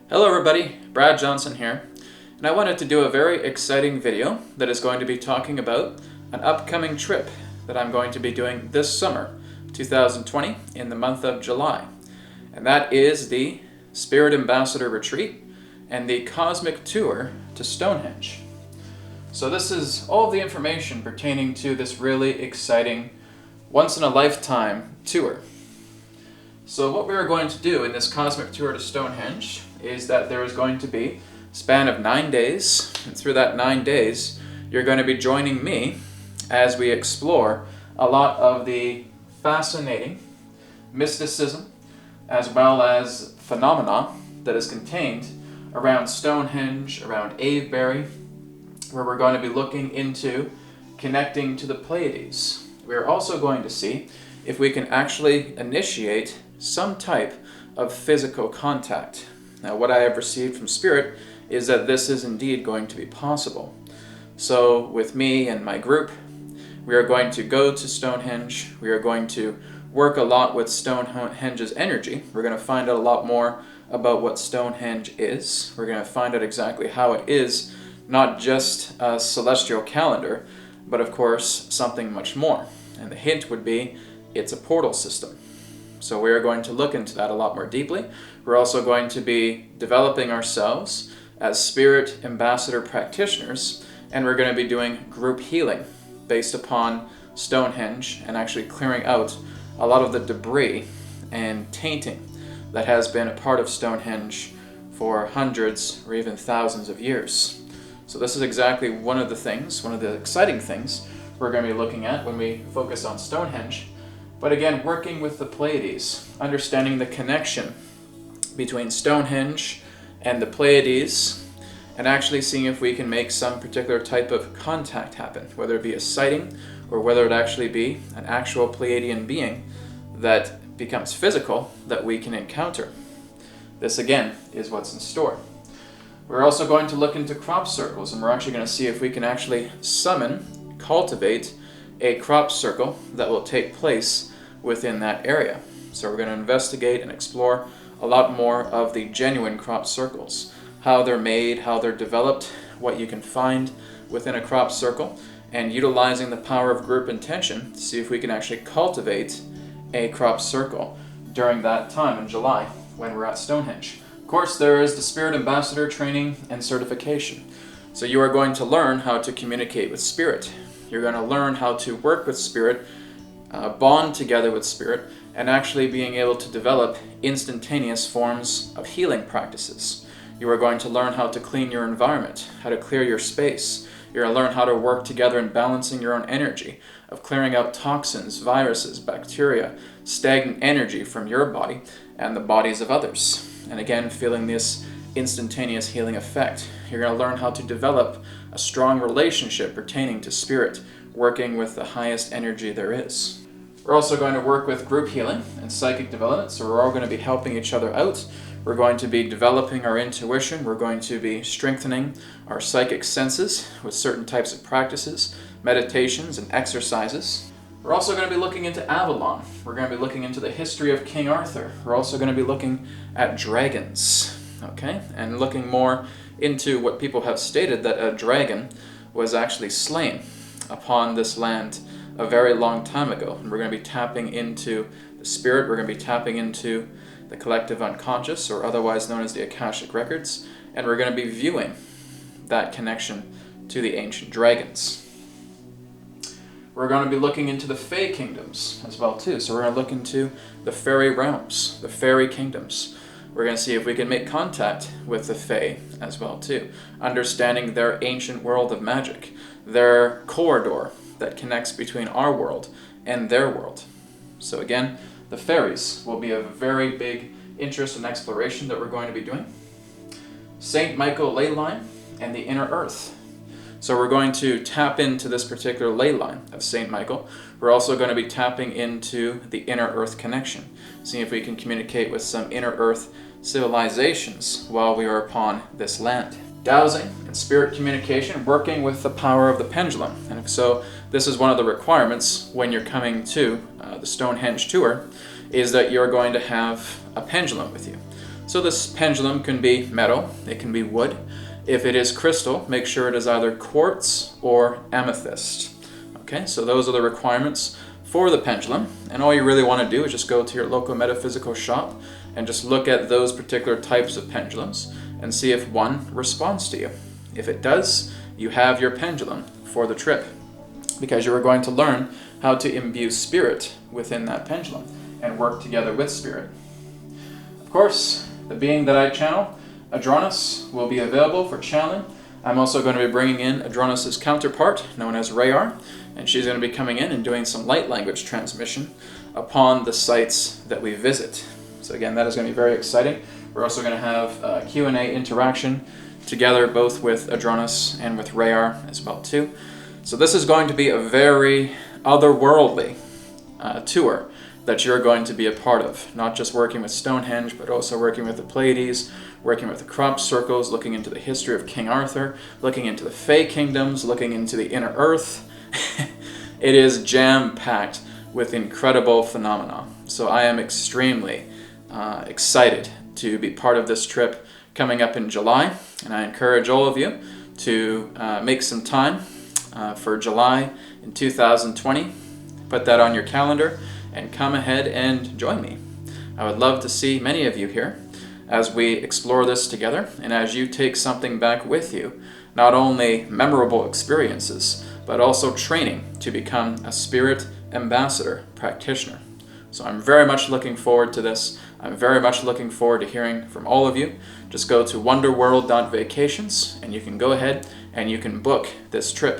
Hello everybody, Brad Johnson here, and I wanted to do a very exciting video that is going to be talking about an upcoming trip that I'm going to be doing this summer, 2020, in the month of July. And that is the Spirit Ambassador Retreat and the Cosmic Tour to Stonehenge. So this is all of the information pertaining to this really exciting, once-in-a-lifetime tour. So what we are going to do in this Cosmic Tour to Stonehenge is that there is going to be a span of 9 days, and through that 9 days you're going to be joining me as we explore a lot of the fascinating mysticism as well as phenomena that is contained around Stonehenge, around Avebury, where we're going to be looking into connecting to the Pleiades. We're also going to see if we can actually initiate some type of physical contact. Now, what I have received from Spirit is that this is indeed going to be possible. So with me and my group, we are going to go to Stonehenge. We are going to work a lot with Stonehenge's energy. We're going to find out a lot more about what Stonehenge is. We're going to find out exactly how it is not just a celestial calendar, but of course something much more. And the hint would be it's a portal system. So we are going to look into that a lot more deeply. We're also going to be developing ourselves as Spirit Ambassador practitioners, and we're going to be doing group healing based upon Stonehenge and actually clearing out a lot of the debris and tainting that has been a part of Stonehenge for hundreds or even thousands of years. So this is exactly one of the exciting things we're going to be looking at when we focus on Stonehenge. But again, working with the Pleiades, understanding the connection between Stonehenge and the Pleiades, and actually seeing if we can make some particular type of contact happen, whether it be a sighting or whether it actually be an actual Pleiadian being that becomes physical that we can encounter. This again is what's in store. We're also going to look into crop circles, and we're actually going to see if we can actually summon, cultivate a crop circle that will take place within that area. So we're going to investigate and explore a lot more of the genuine crop circles, how they're made, how they're developed, what you can find within a crop circle, and utilizing the power of group intention to see if we can actually cultivate a crop circle during that time in July when we're at Stonehenge. Of course, there is the Spirit Ambassador training and certification. So you are going to learn how to communicate with Spirit. You're going to learn how to work with Spirit, bond together with Spirit, and actually being able to develop instantaneous forms of healing practices. You are going to learn how to clean your environment, how to clear your space. You're going to learn how to work together in balancing your own energy, of clearing out toxins, viruses, bacteria, stagnant energy from your body and the bodies of others. And again, feeling this instantaneous healing effect. You're going to learn how to develop a strong relationship pertaining to Spirit, working with the highest energy there is. We're also going to work with group healing and psychic development, so we're all going to be helping each other out. We're going to be developing our intuition. We're going to be strengthening our psychic senses with certain types of practices, meditations, and exercises. We're also going to be looking into Avalon. We're going to be looking into the history of King Arthur. We're also going to be looking at dragons, okay? And looking more into what people have stated, that a dragon was actually slain upon this land a very long time ago. And we're going to be tapping into the spirit. We're going to be tapping into the collective unconscious, or otherwise known as the Akashic Records, and we're going to be viewing that connection to the ancient dragons. We're going to be looking into the Fey kingdoms as well too. So we're going to look into the fairy realms, the fairy kingdoms. We're going to see if we can make contact with the Fey as well too, understanding their ancient world of magic, their corridor that connects between our world and their world. So again, the fairies will be a very big interest and exploration that we're going to be doing. St. Michael Ley Line and the inner earth. So we're going to tap into this particular ley line of St. Michael. We're also going to be tapping into the inner earth connection, seeing if we can communicate with some inner earth civilizations while we are upon this land. Dowsing and spirit communication, working with the power of the pendulum. And so this is one of the requirements when you're coming to the Stonehenge tour, is that you're going to have a pendulum with you. So this pendulum can be metal, it can be wood. If it is crystal, make sure it is either quartz or amethyst. Okay, so those are the requirements for the pendulum, and all you really want to do is just go to your local metaphysical shop and just look at those particular types of pendulums and see if one responds to you. If it does, you have your pendulum for the trip, because you are going to learn how to imbue spirit within that pendulum and work together with spirit. Of course, the being that I channel, Adronis, will be available for channeling. I'm also going to be bringing in Adronis's counterpart, known as Rayar, and she's going to be coming in and doing some light language transmission upon the sites that we visit. So again, that is going to be very exciting. We're also going to have a Q&A interaction together, both with Adronis and with Rayar as well too. So this is going to be a very otherworldly tour that you're going to be a part of. Not just working with Stonehenge, but also working with the Pleiades, working with the crop circles, looking into the history of King Arthur, looking into the Fey kingdoms, looking into the inner earth. It is jam-packed with incredible phenomena. So I am extremely excited to be part of this trip coming up in July, and I encourage all of you to make some time for July in 2020. Put that on your calendar and come ahead and join me. I would love to see many of you here as we explore this together, and as you take something back with you, not only memorable experiences, but also training to become a spirit ambassador practitioner. So I'm very much looking forward to this. I'm very much looking forward to hearing from all of you. Just go to wonderworld.vacations and you can go ahead and you can book this trip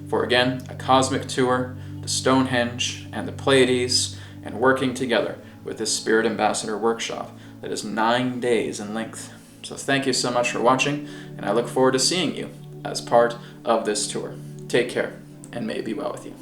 for, again, a cosmic tour to Stonehenge and the Pleiades, and working together with this Spirit Ambassador workshop that is 9 days in length. So thank you so much for watching, and I look forward to seeing you as part of this tour. Take care, and may it be well with you.